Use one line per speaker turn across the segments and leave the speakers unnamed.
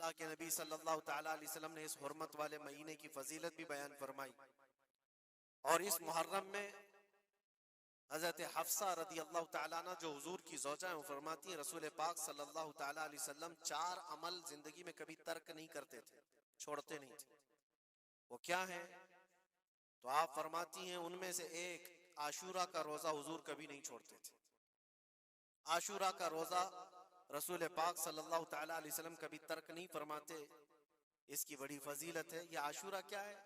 अल्लाह के नबी सल्लल्लाहु ताला अलैहि वसल्लम ने इस हुर्मत वाले महीने की फजीलत भी बयान फरमाई। और इस मुहर्रम में हजरत हफ्सा रदी अल्लाह ताला अन्हा जो हुजूर की ज़ौजा हैं, वो फरमाती हैं रसूल पाक सल्लल्लाहु ताला अलैहि वसल्लम 4 अमल जिंदगी में कभी तर्क नहीं करते थे, छोड़ते नहीं थे। वो क्या है? तो आप फरमाती हैं उनमें से एक आशूरा का रोजा हुजूर कभी नहीं छोड़ते थे। आशूरा का रोजा रसूल पाक सल्लल्लाहु ताला अलैहि वसल्लम कभी तर्क नहीं फरमाते। इसकी बड़ी फजीलत है। ये आशूरा क्या है?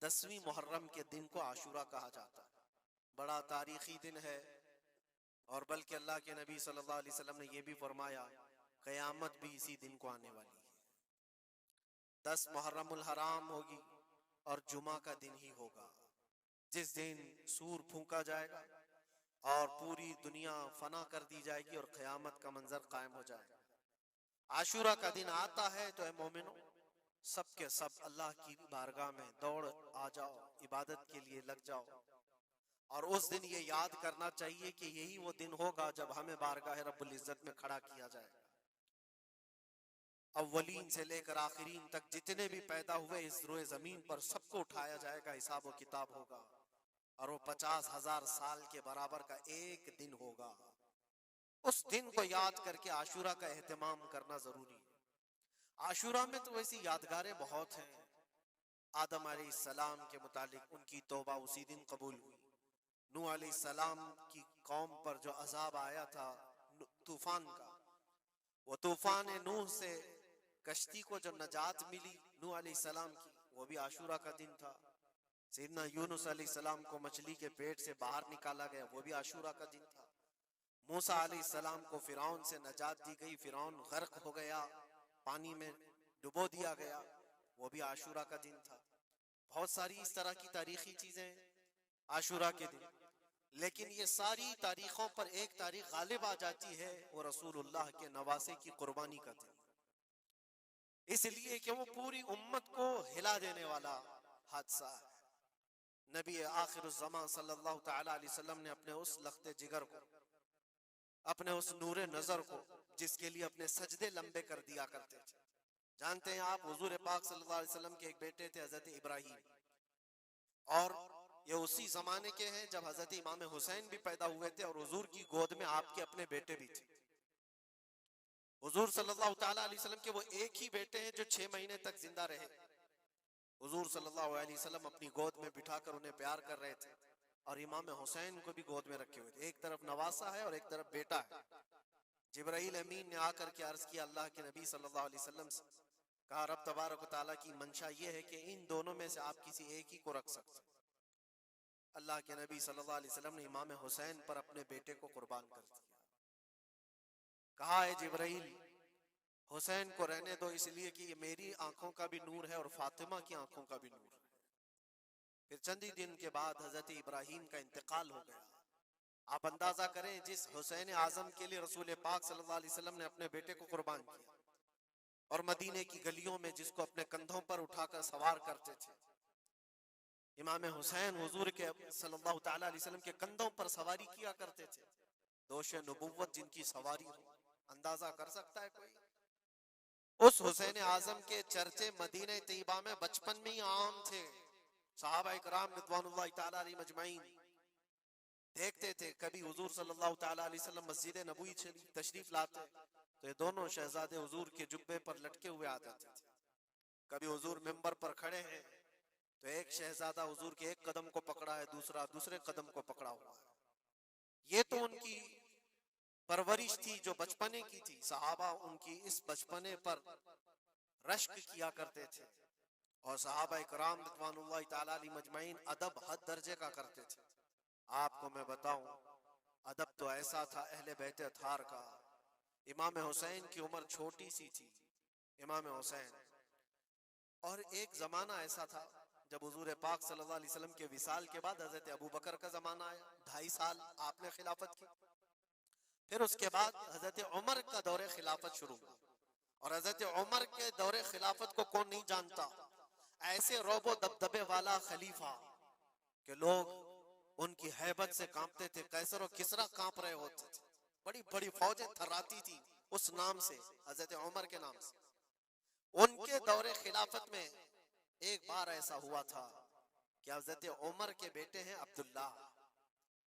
10वीं मुहर्रम के दिन को आशूरा कहा जाता है। बड़ा तारीखी दिन है। और बल्कि अल्लाह के नबी सल्लल्लाहु अलैहि वसल्लम ने यह भी फरमाया क़यामत भी इसी दिन को आने वाली है। 10 मुहर्रमुल हराम होगी और जुमा का दिन ही होगा, जिस दिन सूर फूंका जाएगा और पूरी दुनिया फना कर दी जाएगी और क़यामत का मंजर कायम हो जाएगा। आशूरा का दिन आता है तो ऐ मोमिनो, सब के सब अल्लाह की बारगाह में दौड़ आ जाओ, इबादत के लिए लग जाओ। और उस दिन ये याद करना चाहिए कि यही वो दिन होगा जब हमें बारगाह रब्बुल इज्जत में खड़ा किया जाएगा। अव्वलीन से लेकर आखिरीन तक जितने भी पैदा हुए इस रोए जमीन पर सबको उठाया जाएगा, हिसाब व किताब होगा। और वो 50,000 साल के बराबर का एक दिन होगा। उस दिन को याद करके आशूरा का एहतमाम करना जरूरी है। आशूरा में तो वैसी यादगारें बहुत हैं। आदम अलैहिस्सलाम के मुतालिक उनकी तौबा उसी दिन कबूल हुई। नूह अलैहिस्सलाम की कौम पर जो अजाब आया था तूफान का, वो तूफान नूह से कश्ती को जो नजात मिली नूह अलैहिस्सलाम की, वो भी आशूरा का दिन था। सैयदना यूनुस अलैहिस्सलाम को मछली के पेट से बाहर निकाला गया, वो भी आशूरा का दिन था। मूसा अलैहिस्सलाम को फिरौन से नजात दी गई, फिरौन गर्क हो गया, पानी में डुबो दिया गया, वो भी आशूरा का दिन था। बहुत सारी इस तरह की तारीखी चीजें आशूरा के दिन। लेकिन ये सारी तारीखों पर एक तारीख गालिब आ जाती है, वो रसूलुल्लाह के नवासे की कुर्बानी का दिन। इसलिए कि वो पूरी उम्मत को हिला देने वाला हादसा है। नबी आखिरुज़्ज़मान सल्लल्लाहु ताला अलैहि वसल्लम ने अपने उस लख्ते जिगर को, अपने उस नूरे नजर को, जिसके लिए अपने सजदे लंबे कर दिया करते थे। जानते हैं आप, हुजूर पाक सल्लल्लाहु अलैहि वसल्लम के एक बेटे थे हजरत इब्राहिम, और ये उसी जमाने के हैं जब हजरत इमाम हुसैन भी पैदा हुए थे और हुजूर की गोद में आपके अपने बेटे भी थे। हुजूर सल्लल्लाहु ताला अलैहि वसल्लम के वो एक ही बेटे हैं जो 6 महीने तक जिंदा रहे। हुजूर सल्लल्लाहु अलैहि वसल्लम अपनी गोद में बिठाकर उन्हें प्यार कर रहे थे और इमाम हुसैन को भी गोद में रखे हुए थे। एक तरफ नवासा है और एक तरफ बेटा है। जिब्राइल अमीन ने आकर के अर्ज किया अल्लाह के नबी सल्लल्लाहु अलैहि वसल्लम से, कहा रब तबारक व तआला की मंशा ये है कि इन दोनों में से आप किसी एक ही को रख सकते। अल्लाह के नबी सल्लल्लाहु अलैहि वसल्लम ने इमाम हुसैन पर अपने बेटे को कुर्बान कर दिया। कहा है जिब्राइल, हुसैन को रहने दो, इसलिए कि ये मेरी आंखों का भी नूर है और फातिमा की आंखों का भी नूर है। फिर चंद ही दिन के बाद हजरत इब्राहिम का इंतकाल हो गया। आप अंदाजा करें, जिस हुसैन आजम के लिए रसूल पाक सल्लल्लाहु अलैहि वसल्लम ने अपने बेटे को कुर्बान किया और मदीने की गलियों में जिसको अपने कंधों पर उठाकर सवार करते थे, इमाम हुसैन हुजूर के सल्लल्लाहु ताला अलैहि वसल्लम के कंधों पर सवारी किया करते थे। दोष नबुव्वत जिनकी सवारी हो, अंदाजा कर सकता है कोई? उस हुसैन आजम के चर्चे मदीने तैयबा में बचपन में ही आम थे। सहाबा इकराम रिज़वानुल्लाहि ताला अलैहिम अजमईन देखते थे, कभी हुजूर सल्लल्लाहु ताला अलैहि वसल्लम मस्जिद नबवी तशरीफ लाते तो ये दोनों शहजादे हुजूर के जुब्बे पर लटके हुए आ जाते थे। कभी हुजूर मिंबर पर खड़े हैं तो एक शहजादा हुजूर के एक कदम को पकड़ा है, दूसरा दूसरे कदम को पकड़ा हुआ है। ये तो उनकी परवरिश थी जो बचपने की थी। सहाबा उनकी इस बचपने पर रश्क किया करते थे और सहाबा इकराम रिज़वानुल्लाहि ताला अलैहिम अजमईन अदब हद दर्जे का करते थे। आपको मैं बताऊं, अदब तो ऐसा था अहले बैत अथार का। इमाम हुसैन की उम्र छोटी सी थी, इमाम हुसैन, और एक जमाना ऐसा था जब हुजूर पाक सल्लल्लाहु अलैहि वसल्लम के विसाल के बाद हजरत अबू बकर का जमाना आया, 2.5 साल आपने खिलाफत की। फिर उसके बाद हजरत उमर का दौरे खिलाफत शुरू हुआ और हजरत उमर के दौरे खिलाफत को कौन नहीं जानता। ऐसे रोबो दबदबे वाला खलीफा के लोग उनकी हैबत से कांपते थे, कैसर और किसरा कांप रहे होते थे। बड़ी बड़ी फौजें थर्राती थी उस नाम से, हजरत उमर के नाम से। उनके दौरे खिलाफत में एक बार ऐसा हुआ था कि हजरत उमर के बेटे हैं अब्दुल्ला,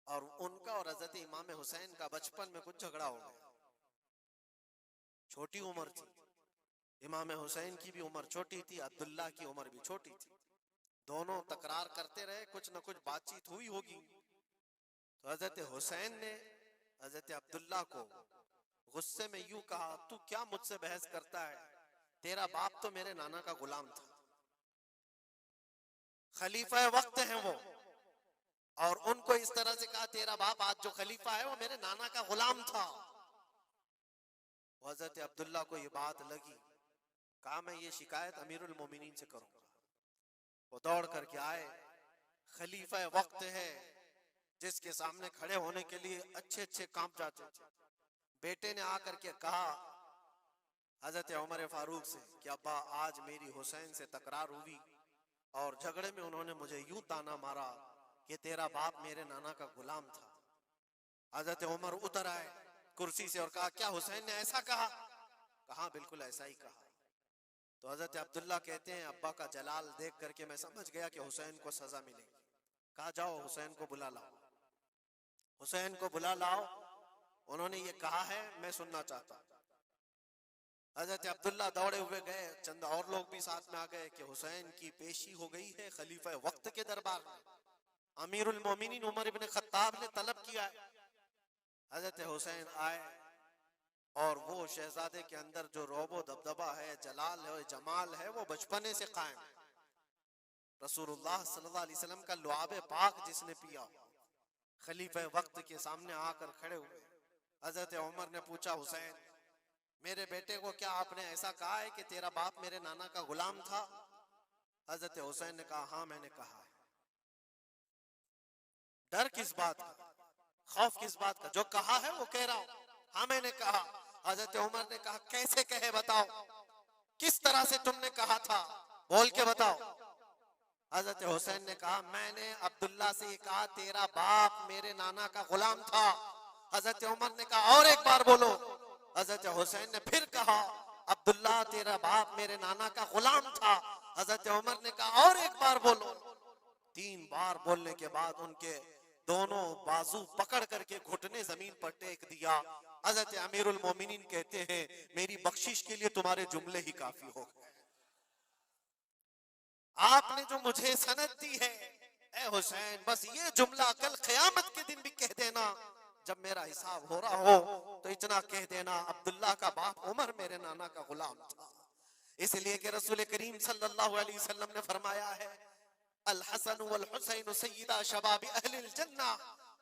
और उनका और हजरत इमाम हुसैन का बचपन में कुछ झगड़ा हो गया। छोटी उम्र थी, इमाम हुसैन की भी उम्र छोटी थी, अब्दुल्ला की उम्र भी छोटी थी। दोनों तकरार करते रहे, कुछ न कुछ बातचीत हुई होगी। तो हजरत हुसैन ने हजरत अब्दुल्ला को गुस्से में यूं कहा, तू क्या मुझसे बहस करता है? तेरा बाप तो मेरे नाना का गुलाम था, खलीफा वक्त हैं वो, और उनको इस तरह से कहा तेरा बाप आज जो खलीफा है वो मेरे नाना का गुलाम था। हजरत अब्दुल्ला को ये बात लगी, कहा मैं ये शिकायत अमीरुल मोमिनीन से करूंगा। वो दौड़ करके आए, खलीफा वक्त है जिसके सामने खड़े होने के लिए अच्छे अच्छे कांप जाते थे। बेटे ने आकर के कहा हजरत उमर फारूक से कि अब्बा आज मेरी हुसैन से तकरार हुई और झगड़े में उन्होंने मुझे यूं ताना मारा कि तेरा बाप मेरे नाना का गुलाम था। हजरत उमर उतर आए कुर्सी से और कहा, क्या हुसैन ने ऐसा कहा? कहा बिल्कुल ऐसा ही कहा। तो हजरत अब्दुल्ला कहते हैं, अब्बा का जलाल देख करके मैं समझ गया कि हुसैन को सजा मिलेगी। कहा जाओ हुसैन को बुला लाओ, हुसैन को बुला लाओ, उन्होंने ये कहा है मैं सुनना चाहता हूं। हजरत अब्दुल्ला दौड़े हुए गए, चंद और लोग भी साथ में आ गए कि हुसैन की पेशी हो गई है खलीफा वक्त के दरबार में। अमीरुल मोमिनीन उमर इब्न खत्ताब ने तलब किया है। हजरत हुसैन आए और वो शहजादे के अंदर जो रोबो दबदबा है, जलाल है, जमाल है, वो बचपने से कायम है। रसूलुल्लाह सल्लल्लाहु अलैहि वसल्लम का लुआबे पाक जिसने पिया, खलीफा वक्त के सामने आकर खड़े हुए। हजरत उमर ने पूछा, हुसैन मेरे बेटे को क्या आपने ऐसा कहा है कि तेरा बाप मेरे नाना का गुलाम था? हजरत हुसैन ने कहा, हाँ मैंने कहा है। डर किस बात का, खौफ किस बात का? जो कहा है वो कह रहा हूं, हाँ मैंने कहा। हजरत उमर ने कहा, कैसे कहे बताओ, किस तरह से तुमने कहा था, बोल के बताओ। हजरत हुसैन ने कहा, मैंने अब्दुल्ला से कहा तेरा बाप मेरे नाना का गुलाम था। हजरत उमर ने कहा, और एक बार बोलो। हजरत हुसैन ने फिर कहा, अब्दुल्ला तेरा बाप मेरे नाना का गुलाम था। हजरत उमर ने कहा, और एक बार बोलो। 3 बार बोलने के बाद उनके दोनों बाजू पकड़ करके घुटने जमीन पर टेक दिया। हजरत अमीरुल मोमिनीन कहते हैं, मेरी बख्शिश के लिए तुम्हारे जुमले ही काफी हो गए। आपने जो मुझे सनद दी है, ए हुसैन, बस ये जुमला कल क़यामत के दिन भी कह देना, जब मेरा हिसाब हो रहा हो तो इतना कह देना, अब्दुल्ला का बाप उमर मेरे नाना का गुलाम था। इसलिए कि रसूल करीम सल्लल्लाहु अलैहि वसल्लम ने फरमाया है, अल हसन वल हुसैन सय्यदा शबाब अहलिल जन्नह,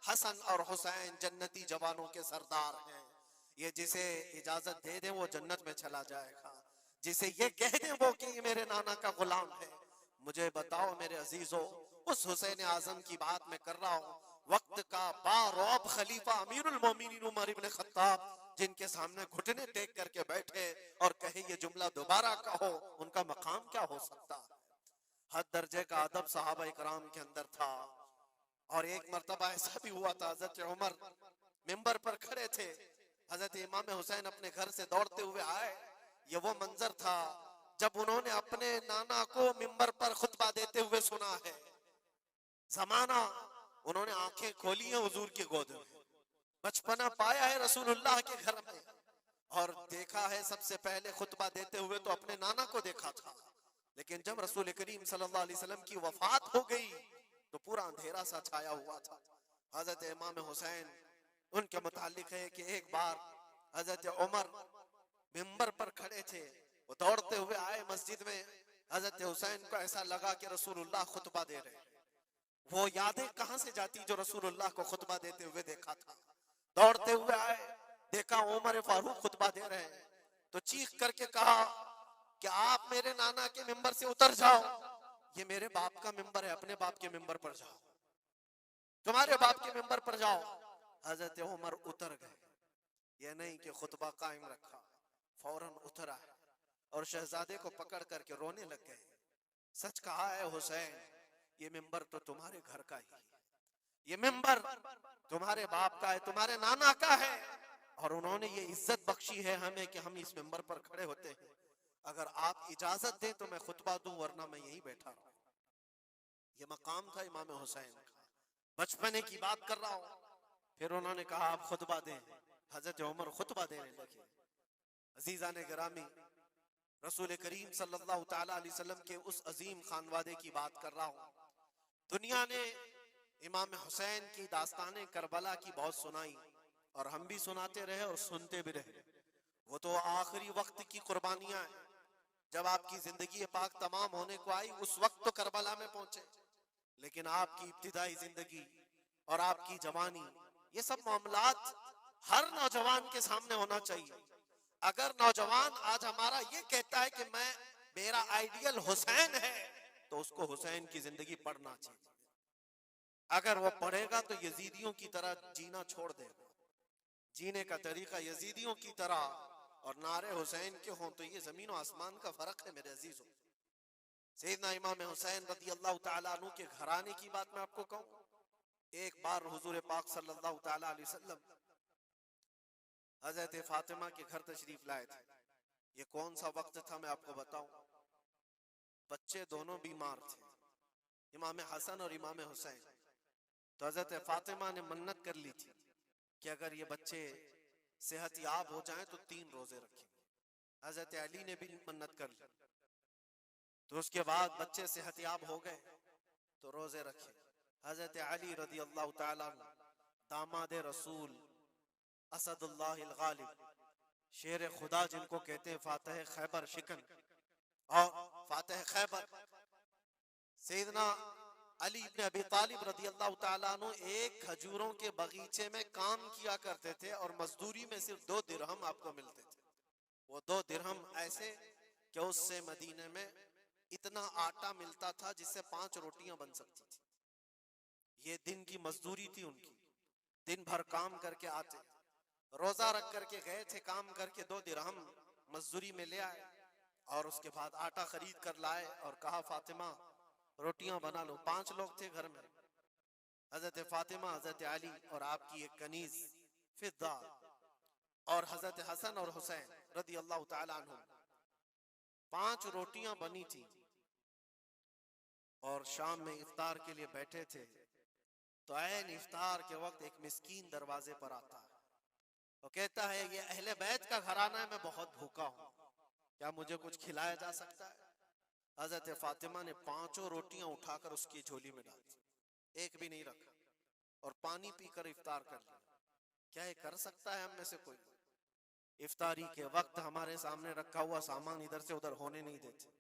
हसन और हुसैन जन्नती जवानों के सरदार हैं। ये जिसे इजाजत दे दे वो जन्नत में चला जाएगा, जिसे ये कह दे वो कि ये मेरे नाना का गुलाम है। मुझे बताओ मेरे अजीजों, उस हुसैन आजम की बात मैं कर रहा हूँ, वक्त का बारौब खलीफा अमीरुल मोमिनीन उमर इब्न खत्ताब, जिनके सामने घुटने टेक करके बैठे और कहे ये जुमला दोबारा कहो, उनका मकाम क्या हो सकता? हद दर्जे का अदब सहाबा इकराम के अंदर था। और एक मर्तबा ऐसा भी हुआ था, हजरत उमर मिंबर पर खड़े थे, हजरत इमाम हुसैन अपने घर से दौड़ते हुए आए। ये वो मंजर था जब उन्होंने अपने नाना को मिंबर पर खुतबा देते हुए सुना है। जमाना उन्होंने आंखें खोली हैं हुजूर की गोद में, बचपना पाया है रसूलुल्लाह के घर में, और देखा है सबसे पहले खुतबा देते हुए तो अपने नाना को देखा था। लेकिन जब रसूल करीम सल्लल्लाहु अलैहि वसल्लम की वफात हो गई तो पूरा अंधेरा सा छाया हुआ था। हजरत इमाम हुसैन, उनके मुतालिक है कि एक बार हजरत उमर मिंबर पर खड़े थे, वो दौड़ते हुए आए मस्जिद में। हजरत हुसैन को ऐसा लगा कि रसूलुल्लाह खुतबा दे रहे हैं। वो यादें कहां से जाती जो रसूलुल्लाह को खुतबा देते हुए देखा था। दौड़ते हुए आए, देखा उमर फारूक खुतबा दे रहे हैं, तो चीख करके कहा कि आप मेरे नाना के मिंबर से उतर जाओ, ये मेरे बाप का मिंबर है, अपने बाप के मिंबर पर जाओ, तुम्हारे बाप के मिंबर पर जाओ। हजरत उमर उतर गए, ये नहीं कि खुतबा कायम रखा, फौरन उतर आए और शहजादे को पकड़ करके रोने लग गए। सच कहा है हुसैन, ये मिंबर तो तुम्हारे घर का ही है, ये मिंबर तुम्हारे बाप का है, तुम्हारे नाना का है, और उन्होंने ये इज्जत बख्शी है हमें कि हम इस मिंबर पर खड़े होते हैं। अगर आप इजाजत दें तो मैं खुतबा दूं, वरना मैं यहीं बैठा रहूं। ये मकाम था इमाम हुसैन का। बचपने की बात कर रहा हूं। फिर उन्होंने कहा आप खुतबा दें। हजरत उमर खुतबा देने लगे। अजीजा ने गिरामी, रसूल करीम सल्लल्लाहु ताला अलैहि वसल्लम के उस अजीम खानवादे की बात कर रहा हूं। दुनिया ने इमाम हुसैन की दास्ताने करबला की बहुत सुनाई, और हम भी सुनाते रहे और सुनते भी रहे। वो तो आखिरी वक्त की कुर्बानियां हैं। जब आपकी जिंदगी पाक तमाम होने को आई, उस वक्त तो करबला में पहुंचे, लेकिन आपकी इब्तिदाई जिंदगी और आपकी जवानी, ये सब मामलात हर नौजवान के सामने होना चाहिए। अगर नौजवान आज हमारा ये कहता है कि मैं, मेरा आइडियल हुसैन है, तो उसको हुसैन की जिंदगी पढ़ना चाहिए। अगर वो पढ़ेगा तो यजीदियों की तरह जीना छोड़ देगा। जीने का तरीका यजीदियों की तरह और नारे हुसैन के हों तो ये जमीन और आसमान का फर्क है मेरे अजीजों। सैयदना इमाम हुसैन रज़ी अल्लाह ताला अन्हु के घराने की बात मैं आपको कहूं। एक बार हुजूर पाक सल्लल्लाहु ताला अलैहि वसल्लम हजरत फातिमा के घर तशरीफ लाए थे। ये कौन सा वक्त था मैं आपको बताऊं। बच्चे दोनों बीमार थे, इमाम हसन और इमाम हुसैन। तो हजरत फातिमा ने मन्नत कर ली थी कि अगर ये बच्चे सेहत याब हो जाएं तो 3 रोजे रखेंगे। हजरत अली ने भी मन्नत कर ली। तो उसके बाद बच्चे सेहत याब हो गए तो रोजे रखे। हजरत अली रज़ी अल्लाह ताला अन्हु, दामाद रसूल, असदुल्लाह गालिब, शेर खुदा जिनको कहते हैं, फातह खैबर शिकन और फातह खैबर, सैयदना अली इब्न अबी तालिब रज़ी अल्लाह ताला अन्हु एक खजूरों के बगीचे में काम किया करते थे और मजदूरी में सिर्फ 2 दिरहम आपको मिलते थे। वो 2 दिरहम ऐसे कि उससे मदीने में इतना आटा मिलता था जिससे 5 रोटियां बन सकती थी। ये दिन की मजदूरी थी उनकी। दिन भर काम करके आते, रोजा रख करके गए थे, काम करके 2 दिरहम मजदूरी में ले आए और उसके बाद आटा खरीद कर लाए और कहा फातिमा रोटियां बना लो। 5 लोग थे घर में, हजरत फातिमा, हजरत अली और आपकी एक कनीज फिद्दा और हजरत हसन और हुसैन रज़ी अल्लाह ताला अन्हु। 5 रोटियां बनी थी और शाम में इफ्तार के लिए बैठे थे। तो ऐन इफ्तार के वक्त एक मिस्कीन दरवाजे पर आता है और कहता है ये अहले बैत का घराना है, मैं बहुत भूखा हूं, क्या मुझे कुछ खिलाया जा सकता है। हजरत फातिमा ने 5 रोटियां उठाकर उसकी झोली में डाल दी, एक भी नहीं रखा, और पानी पीकर इफ्तार कर लिया। क्या ये कर सकता है हम में से कोई? इफ्तारी के वक्त हमारे सामने रखा हुआ सामान इधर से उधर होने नहीं देते।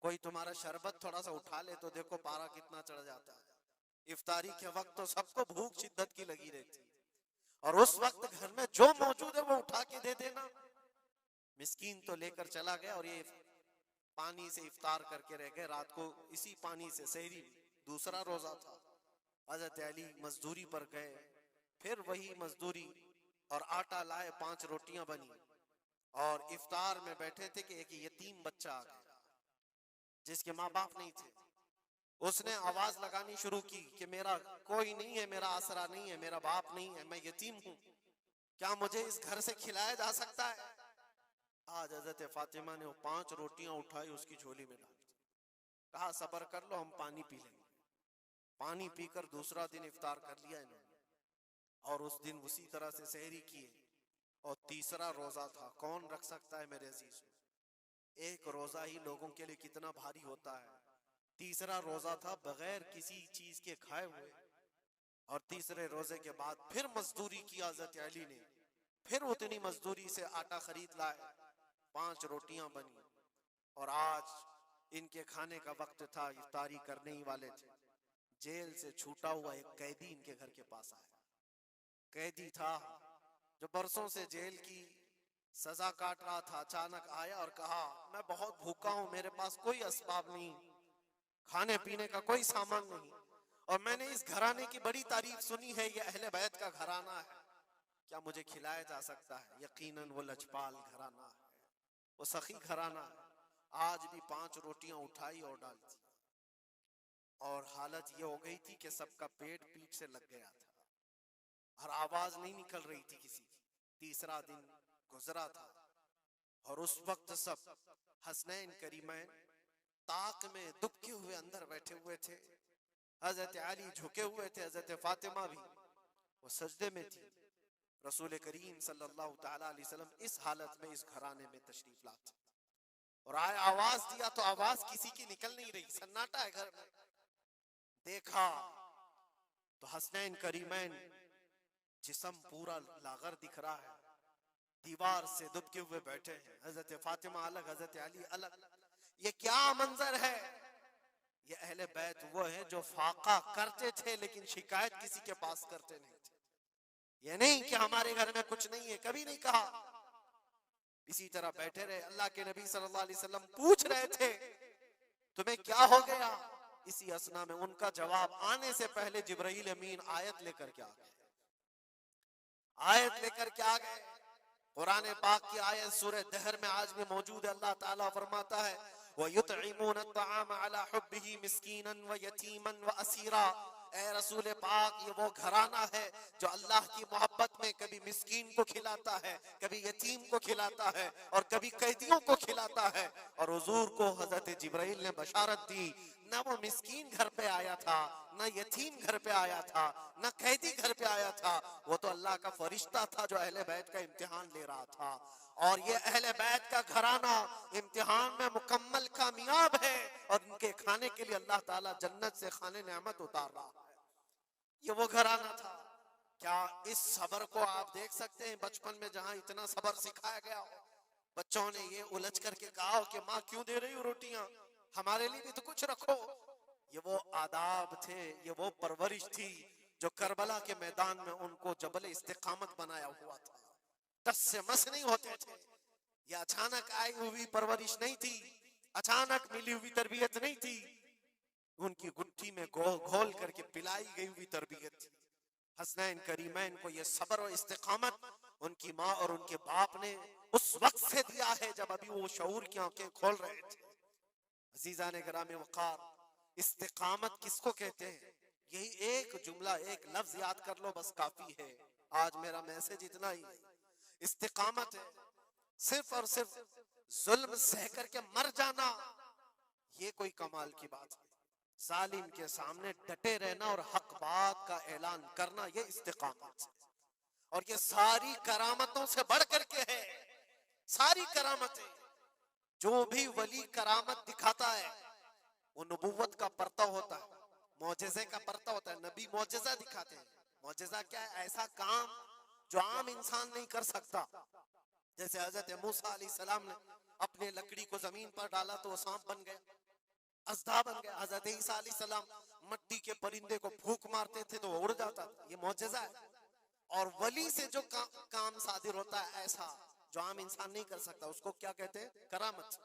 कोई तुम्हारा शरबत थोड़ा सा उठा ले तो देखो पारा कितना चढ़ जाता है। इफ्तारी के वक्त तो सबको भूख शिद्दत की लगी रहती, और उस वक्त घर में जो मौजूद है वो उठा के दे देना। मिस्कीन तो लेकर चला गया और ये पानी से इफ्तार करके रह गए। रात को इसी पानी से सहरी, दूसरा रोजा था। हजरत अली मजदूरी पर गए, फिर वही मजदूरी और आटा लाए, 5 रोटियां बनी और इफ्तार में बैठे थे कि एक यतीम बच्चा आ गया जिसके माँ बाप नहीं थे। उसने आवाज लगानी शुरू की कि मेरा कोई नहीं है, मेरा आसरा नहीं है, मेरा बाप नहीं है, मैं यतीम हूं, क्या मुझे इस घर से खिलाया जा सकता है? आज हजरत फातिमा ने वो 5 रोटियां उठाई, उसकी झोली में डाल दी, कहा सब्र कर लो, हम पानी पी लेंगे। पानी पीकर दूसरा दिन इफ्तार कर लिया इन्होंने, और उस दिन उसी तरह से सहरी किए। और तीसरा रोजा था। कौन रख सकता है मेरे अजीज? एक रोजा ही लोगों के लिए कितना भारी होता है। तीसरा रोजा था बगैर किसी चीज के खाए हुए, और तीसरे रोजे के बाद फिर मजदूरी की हजरत अली ने, फिर उतनी मजदूरी से आटा खरीद लाए, 5 रोटियां बनी, और आज इनके खाने का वक्त था, इफ्तारी करने ही वाले थे। जेल से छूटा हुआ एक कैदी इनके घर के पास आया। कैदी था जो बरसों से जेल की सजा काट रहा था। अचानक आया और कहा मैं बहुत भूखा हूं, मेरे पास कोई असबाब नहीं, खाने पीने का कोई सामान नहीं, और मैंने इस घराने की बड़ी तारीफ सुनी है, ये अहले बैत का घराना है, क्या मुझे खिलाया जा सकता है? यकीनन वो लजपाल घराना है, वो सखी घराना है। आज भी 5 रोटियां उठाई और डाल दी, और हालत ये हो गई थी कि सबका पेट पीठ से लग गया था और आवाज नहीं निकल रही थी किसी की। तीसरा दिन गुजरा था और उस वक्त सब हसनैन करीमैन ताक में दुबके हुए अंदर बैठे हुए थे। हजरत अली झुके हुए थे, हजरत फातिमा भी वो सजदे में थी। रसूल करीम सल्लल्लाहु ताला अलैहि वसल्लम इस हालत में इस घराने में तशरीफ लाते और आए, आवाज दिया तो आवाज किसी की निकल नहीं रही, सन्नाटा है घर में। देखा तो हसनैन करीमैन जिस्म पूरा लागर दिख रहा है, दीवार से दुबके हुए बैठे हैं, हजरत फातिमा अलग, हजरत अली अलग। ये क्या मंजर है? ये अहले बैत वो है जो फाका करते थे लेकिन शिकायत किसी के पास करते नहीं थे। ये नहीं कि हमारे घर में कुछ नहीं है, कभी नहीं कहा। इसी तरह बैठे रहे। अल्लाह के नबी सल्लल्लाहु अलैहि वसल्लम पूछ रहे थे तुम्हें क्या हो गया? इसी असना में उनका जवाब आने से पहले जिब्राइल अमीन आयत लेकर के आ गए। आयत लेकर के आ गए, कुरान पाक की आयत सूरह दहर में आज भी मौजूद है। अल्लाह ताला फरमाता है वयुतइमून अत्तआम अला हुब्बिही मिस्कीनन व यतीमन व असीरा। ए रसूल पाक, ये वो घराना है जो अल्लाह की मोहब्बत में कभी मिस्कीन को खिलाता है, कभी यतीम को खिलाता है और कभी कैदियों को खिलाता है। और हुजूर को हजरत जिब्राइल ने बशारत दी, ना वो मिस्कीन घर पे आया था, ना यतीम घर पे आया था, ना कैदी घर पे आया था। वो तो अल्लाह का फरिश्ता था जो अहले बैत का इम्तिहान ले रहा था। और ये अहले बैत का घराना इम्तिहान में मुकम्मल कामयाब है और इनके खाने के लिए अल्लाह ताला जन्नत से खाने नेमत उतार रहा है। ये वो घराना था। क्या इस सबर को आप देख सकते हैं? बचपन में जहां इतना सबर सिखाया गया हो, बच्चों ने ये उलझ करके कहा हो कि माँ क्यों दे रही हो रोटियां, हमारे लिए भी तो कुछ रखो। ये वो आदाब थे, ये वो परवरिश थी जो करबला के मैदान में उनको जबल इस्तिकामत बनाया हुआ था। टस से मस नहीं होते थे। ये अचानक आई हुई परवरिश नहीं थी, अचानक मिली हुई तरबियत नहीं थी। उनकी गुट्ठी में घोल करके पिलाई गई हुई तरबियत थी। हसनैन करीमैन को ये सब्र और इस्तिकामत उनकी माँ और उनके बाप ने उस वक्त से दिया है जब अभी वो शऊर की आंखें खोल रहे थे। अजीजा ने ग्राम वकार, इस्तिकामत किसको कहते हैं? यही एक जुमला, एक लफ्ज याद कर लो, बस काफी है। आज मेरा मैसेज इतना ही है। इस्तिकामत है सिर्फ और सिर्फ जुल्म सह करके मर जाना, ये कोई कमाल की बात है। जालिम के सामने डटे रहना और हक बात का ऐलान करना, ये इस्तिकामत है। और ये सारी करामतों से बढ़ करके है। सारी करामतें, जो भी वली करामत दिखाता है वो नबूवत का परता होता है, मौजज़े का परता होता है। नबी मौजज़ा दिखाते हैं। मौजज़ा क्या है? ऐसा काम जो आम इंसान नहीं कर सकता। जैसे हजरत मूसा अलैहिस्सलाम ने अपने लकड़ी को जमीन पर डाला तो वो सांप बन गया, अज़दा बन गया। हजरत ईसा अलैहिस्सलाम मट्टी के परिंदे को फूंक मारते थे तो वो उड़ जाता था। ये मौजज़ा है। और वली से जो काम सादिर होता है ऐसा जो आम इंसान नहीं कर सकता, उसको क्या कहते हैं? करामत।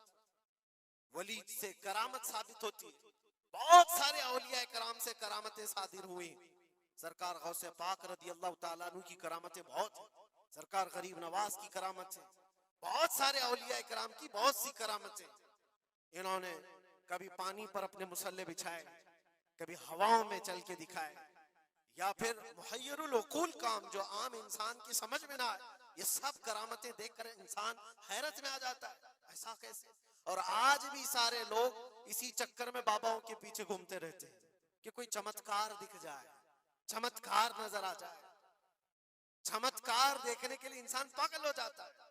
वली से करामत साबित होती है। बहुत सारे औलिया कराम से करामतें सादिर हुई। सरकार गौसे पाक रदी अल्लाह ताला अन्हु की करामतें बहुत है। सरकार गरीब नवाज की करामत है। बहुत सारे औलिया कराम की बहुत सी करामतें। इन्होंने कभी पानी पर अपने मुसल्ले बिछाए, कभी हवाओं में चल के दिखाए, या फिर मुहय्यरुल उकूल काम जो आम इंसान की समझ में ना आए। ये सब करामतें देखकर इंसान हैरत में आ जाता है, ऐसा कैसे? और आज भी सारे लोग इसी चक्कर में बाबाओं के पीछे घूमते रहते हैं कि कोई चमत्कार दिख जाए, चमत्कार नजर आ जाए। चमत्कार देखने के लिए इंसान पागल हो जाता है।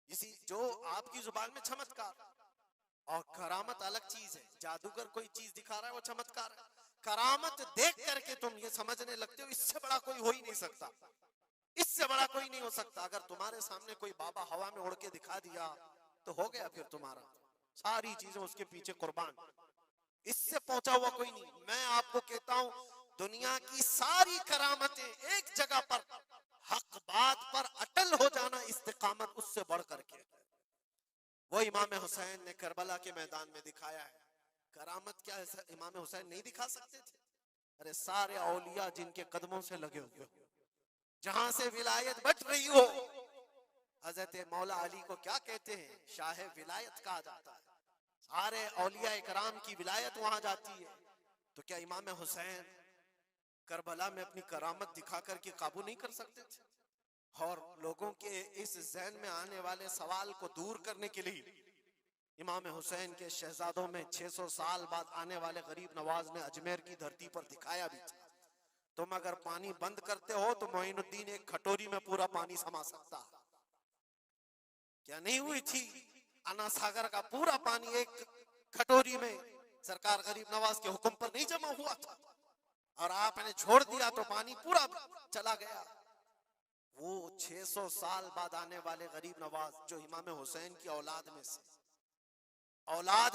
इसी जो आपकी जुबान में चमत्कार और करामत अलग चीज है। जादूगर कोई चीज दिखा रहा है वो चमत्कार है। करामत देख करके तुम ये समझने लगते हो इससे बड़ा कोई हो ही नहीं सकता, इससे बड़ा कोई नहीं हो सकता। अगर तुम्हारे सामने कोई बाबा हवा में उड़ के दिखा दिया तो हो गया फिर तुम्हारा, सारी चीजें उसके पीछे कुर्बान। इससे पहुंचा हुआ कोई नहीं। मैं आपको कहता हूं दुनिया की सारी करामतें एक जगह पर हक बात पर अटल हो जाना, इस्तिकामत उससे बढ़ करके। वो इमाम हुसैन ने करबला के मैदान में दिखाया है। करामत क्या है इमाम हुसैन नहीं दिखा सकते थे? अरे सारे औलिया जिनके कदमों से लगे हुए हो, जहां से विलायत बट रही हो, हजरत मौला अली को क्या कहते हैं? शाह विलायत कहा जाता है। सारे औलिया इकराम की विलायत वहां जाती है। तो क्या इमाम हुसैन करबला में अपनी करामत दिखा करके काबू नहीं कर सकते थे? और लोगों के इस ज़हन में आने वाले सवाल को दूर करने के लिए इमाम हुसैन के शहजादों में 600 साल बाद आने वाले गरीब नवाज ने अजमेर की धरती पर दिखाया भी था, तुम अगर पानी बंद करते हो तो मोइनुद्दीन एक खटोरी में पूरा पानी समा सकता है। क्या नहीं हुई थी? अन्ना सागर का पूरा पानी एक खटोरी में सरकार गरीब नवाज के हुक्म पर नहीं जमा हुआ था, और आपने छोड़ दिया तो पानी पूरा चला गया। वो 600 साल बाद आने वाले गरीब नवाज जो इमाम हुसैन की औलाद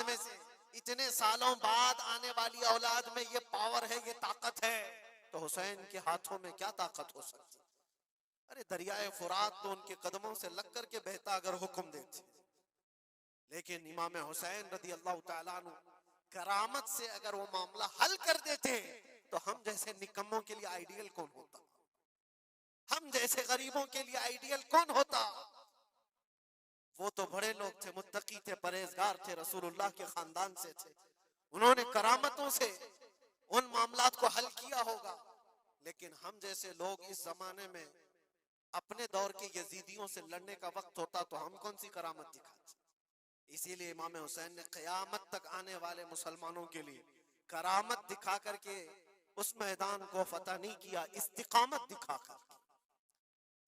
में से इतने सालों बाद आने वाली औलाद में ये पावर है, ये ताकत है, तो हुसैन के हाथों में क्या ताकत हो सकती? अरे दरियाए फुरात तो उनके कदमों से लग करके बहता अगर हुक्म देते। लेकिन इमाम हुसैन रदी अल्लाह तआला अन्हु करामत से अगर वो मामला हल कर देते तो हम जैसे निकम्मों के लिए आइडियल कौन होता? हम जैसे गरीबों के लिए आइडियल कौन होता? वो तो बड़े लोग थे, मुत्तकी थे, परहेजगार थे, रसूलुल्लाह के खानदान से थे, उन्होंने करामतों से उन मामलात को हल किया होगा। लेकिन हम जैसे लोग इस जमाने में अपने दौर के यजीदियों से लड़ने का वक्त होता तो हम कौन सी करामत दिखाते? इसीलिए इमाम हुसैन ने क़यामत तक आने वाले मुसलमानों के लिए करामत दिखा करके उस मैदान को फतह नहीं किया, इस्तिकामत दिखाकर।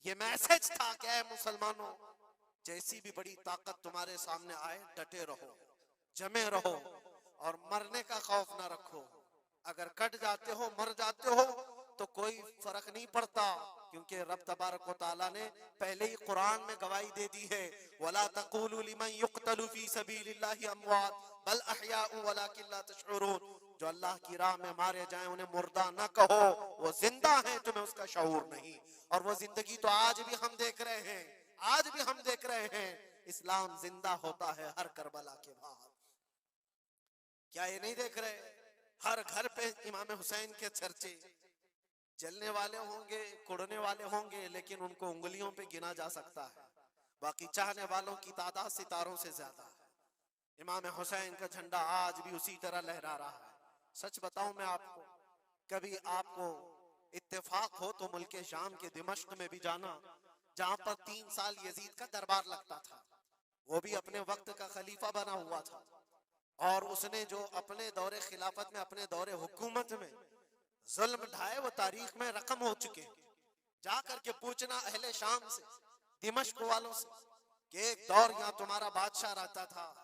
ये मैसेज था कि ऐ मुसलमानों, जैसी भी बड़ी ताकत तुम्हारे सामने आए डटे रहो, जमे रहो और मरने का खौफ ना रखो। अगर कट जाते हो, मर जाते हो तो कोई फर्क नहीं पड़ता, क्योंकि रब तबारक व तआला ने पहले ही कुरान में गवाही दे दी है, वला तक़ूलू लिमन युक़तलू फी सबीलिल्लाहि अमवात बल अहयाउ वलाकिन ला तशऊरून। जो अल्लाह की राह में मारे जाएं उन्हें मुर्दा न कहो, वो जिंदा हैं, तुम्हें उसका शऊर नहीं। और वो जिंदगी तो आज भी हम देख रहे हैं, आज भी हम देख रहे हैं, इस्लाम जिंदा होता है हर करबला के बाद। क्या ये नहीं देख रहे? हर घर पे इमाम हुसैन के चर्चे। जलने वाले होंगे, कुड़ने वाले होंगे, लेकिन उनको उंगलियों पे गिना जा सकता है, बाकी चाहने वालों की तादाद सितारों से ज्यादा है। इमाम हुसैन का झंडा आज भी उसी तरह लहरा रहा है। सच बताऊं मैं आपको, कभी आपको इत्तेफाक हो तो मुल्के शाम के दिमश्क में भी जाना, जहां पर 3 साल यजीद का दरबार लगता था। वो भी अपने वक्त का खलीफा बना हुआ था, और उसने जो अपने दौरे खिलाफत में, अपने दौरे हुकूमत में जुल्म ढाए वो तारीख में रकम हो चुके हैं। जाकर के पूछना अहले शाम से, दिमश्क वालों से, कि एक दौर यहाँ तुम्हारा बादशाह रहता था,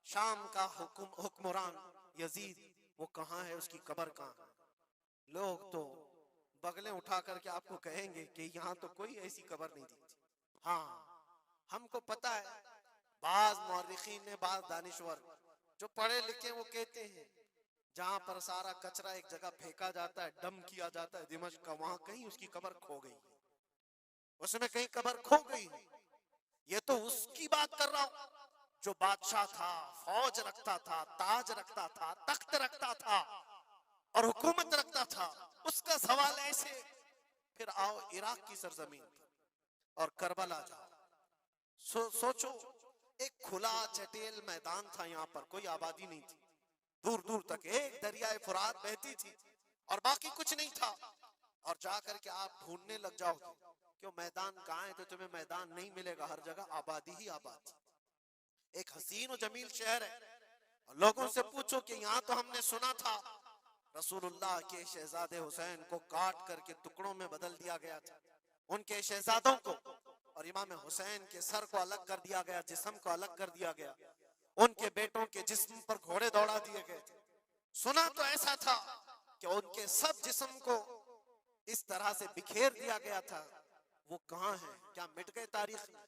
शाम का हुक्मरान यजीद, वो कहाँ है, उसकी कब्र कहाँ है? लोग तो बगलें उठा करके आपको कहेंगे कि यहाँ तो कोई ऐसी कब्र नहीं दिखती। हाँ, हमको पता है, बाज मुअर्रिखीन ने, बाज दानिश्वर जो पढ़े लिखे, वो कहते हैं जहां पर सारा कचरा एक जगह फेंका जाता है, डम किया जाता है दिमश्क का, वहां कहीं उसकी कब्र खो गई, उसमें कहीं कब्र खो गई। ये तो उसकी बात कर रहा हूं जो बादशाह था, फौज रखता था, ताज रखता था, तख्त रखता था और हुकूमत रखता था। उसका सवाल ऐसे। फिर आओ इराक की सरजमीन पर और करबला जाओ। सोचो, एक खुला चटेल मैदान था, यहाँ पर कोई आबादी नहीं थी, दूर दूर तक एक दरियाए फुरात बहती थी और बाकी कुछ नहीं था। और जाकर के आप ढूंढने लग जाओगे कि मैदान कहाँ है, तो तुम्हें मैदान नहीं मिलेगा, हर जगह आबादी ही आबादी। एक हसीन और जमील शहर है, और लोगों से पूछो कि यहाँ तो हमने सुना था रसूलुल्लाह के शहजादे हुसैन को काट करके टुकड़ों में बदल दिया गया था, उनके शहजादों को, और इमाम हुसैन के सर को अलग कर दिया गया, जिस्म को अलग कर दिया गया, उनके बेटों के जिस्म पर घोड़े दौड़ा दिए गए थे। सुना तो ऐसा था कि उनके सब जिस्म को इस तरह से बिखेर दिया गया था। वो कहाँ है? क्या मिट गए तारीख में?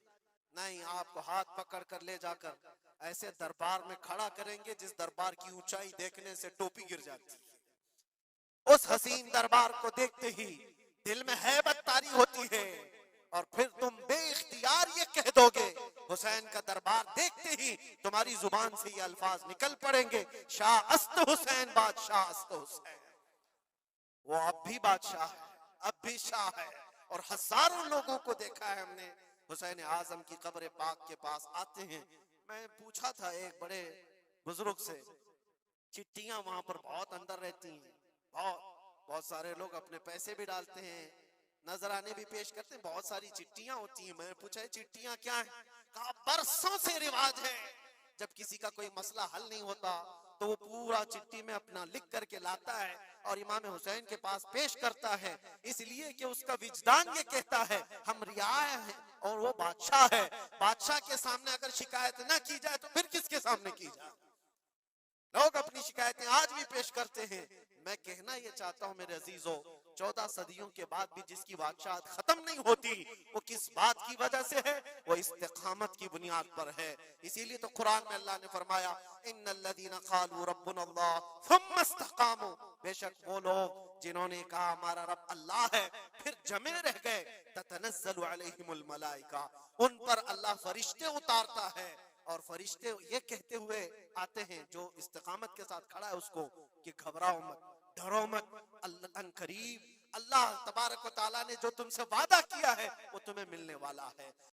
नहीं, आपको हाथ पकड़ कर ले जाकर ऐसे दरबार में खड़ा करेंगे जिस दरबार की ऊंचाई देखने से टोपी गिर जाती है। उस हसीन दरबार को देखते ही दिल में हैबत तारी होती है, और फिर तुम बेइख्तियार ये कह दोगे, हुसैन का दरबार देखते ही तुम्हारी जुबान से ये अल्फाज निकल पड़ेंगे, शाह अस्त हुसैन, बादशाह अस्त हुसैन। वो अब भी बादशाह है, अब भी शाह है, और हजारों लोगों को देखा है हमने हुसैन आजम की कब्र पाक के पास आते हैं। मैं पूछा था एक बड़े बुजुर्ग से, चिट्ठियां वहां पर बहुत अंदर रहती हैं, बहुत सारे लोग अपने पैसे भी डालते हैं, नजराने भी पेश करते हैं, बहुत सारी चिट्ठियां होती हैं। मैंने पूछा चिट्ठियां क्या है? कहा बरसों से रिवाज है, जब किसी का कोई मसला हल नहीं होता तो वो पूरा चिट्ठी में अपना लिख करके लाता है और इमाम हुसैन के पास पेश करता है, इसलिए कि उसका विजदान ये कहता है हम रियाया हैं और वो बादशाह है। बादशाह के सामने अगर शिकायत ना की जाए तो फिर किसके सामने की जाए? लोग अपनी शिकायतें आज भी पेश करते हैं। मैं कहना ये चाहता हूं मेरे अजीजों, 14 सदियों के बाद भी जिसकी बादशाहत खत्म नहीं होती, वो किस बात की वजह से है? वो इस्तिकामत की बुनियाद पर है। इसीलिए तो कुरान में अल्लाह ने फरमाया इन्नल्लज़ीना क़ालू रब्बुनल्लाह सुम्मा इस्तक़ामू, बेशक वो लोग जिन्होंने कहा हमारा रब अल्लाह है फिर जमे रह गए, ततनज़्ज़लु अलैहिमुल मलाइका, उन पर अल्लाह फरिश्ते उतारता है और फरिश्ते ये कहते हुए आते हैं जो इस्तिकामत के साथ खड़ा है उसको कि घबराओ मत, डरो मत, अल्लाह करीब, अल्लाह तबारक व तआला ने जो तुमसे वादा किया है वो तुम्हें मिलने वाला है।